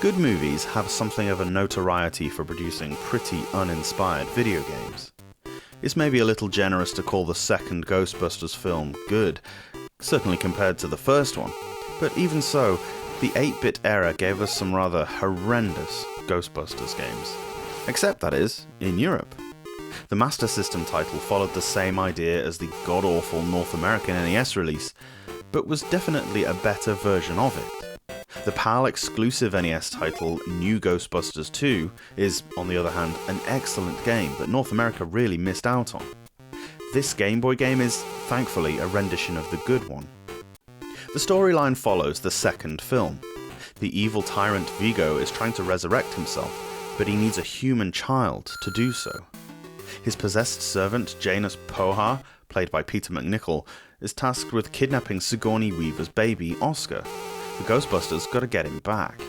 Good movies have something of a notoriety for producing pretty uninspired video games. It's maybe a little generous to call the second Ghostbusters film good, certainly compared to the first one, but even so, the 8-bit era gave us some rather horrendous Ghostbusters games. Except, that is, in Europe. The Master System title followed the same idea as the god-awful North American NES release, but was definitely a better version of it. The PAL-exclusive NES title New Ghostbusters 2 is, on the other hand, an excellent game that North America really missed out on. This Game Boy game is, thankfully, a rendition of the good one. The storyline follows the second film. The evil tyrant Vigo is trying to resurrect himself, but he needs a human child to do so. His possessed servant, Janus Pohar, played by Peter McNichol, is tasked with kidnapping Sigourney Weaver's baby, Oscar. The Ghostbusters gotta get him back.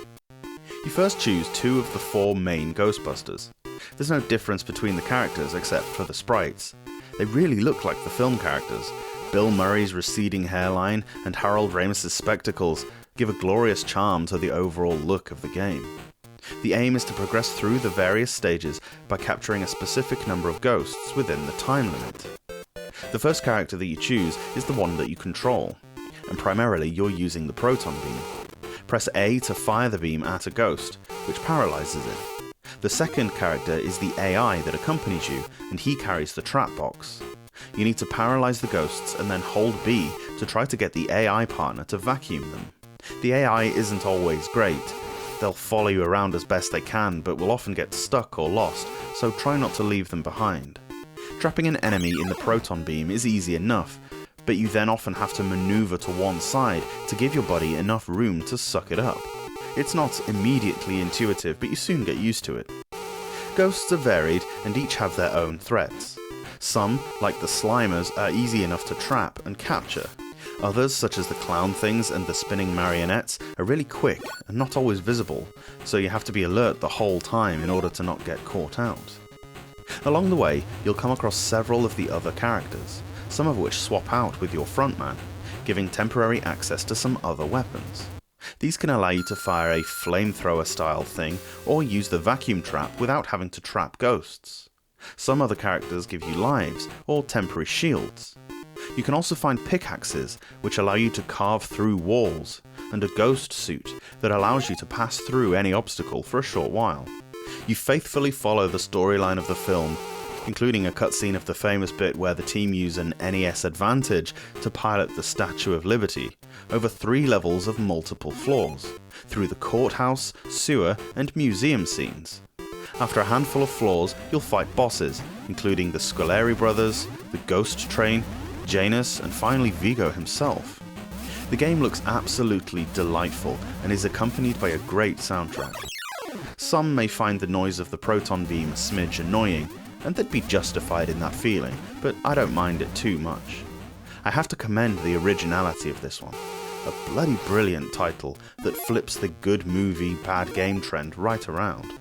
You first choose 2 of the 4 main Ghostbusters. There's no difference between the characters except for the sprites. They really look like the film characters. Bill Murray's receding hairline and Harold Ramis's spectacles give a glorious charm to the overall look of the game. The aim is to progress through the various stages by capturing a specific number of ghosts within the time limit. The first character that you choose is the one that you control, and primarily you're using the proton beam. Press A to fire the beam at a ghost, which paralyzes it. The second character is the AI that accompanies you, and he carries the trap box. You need to paralyze the ghosts and then hold B to try to get the AI partner to vacuum them. The AI isn't always great. They'll follow you around as best they can, but will often get stuck or lost, so try not to leave them behind. Trapping an enemy in the proton beam is easy enough, but you then often have to maneuver to one side to give your body enough room to suck it up. It's not immediately intuitive, but you soon get used to it. Ghosts are varied and each have their own threats. Some, like the Slimers, are easy enough to trap and capture. Others, such as the clown things and the spinning marionettes, are really quick and not always visible, so you have to be alert the whole time in order to not get caught out. Along the way, you'll come across several of the other characters, some of which swap out with your frontman, giving temporary access to some other weapons. These can allow you to fire a flamethrower style thing or use the vacuum trap without having to trap ghosts. Some other characters give you lives or temporary shields. You can also find pickaxes, which allow you to carve through walls, and a ghost suit that allows you to pass through any obstacle for a short while. You faithfully follow the storyline of the film, including a cutscene of the famous bit where the team use an NES Advantage to pilot the Statue of Liberty over 3 levels of multiple floors, through the courthouse, sewer, and museum scenes. After a handful of floors, you'll fight bosses, including the Scoleri brothers, the Ghost Train, Janus, and finally Vigo himself. The game looks absolutely delightful and is accompanied by a great soundtrack. Some may find the noise of the proton beam a smidge annoying, and they'd be justified in that feeling, but I don't mind it too much. I have to commend the originality of this one. A bloody brilliant title that flips the good movie, bad game trend right around.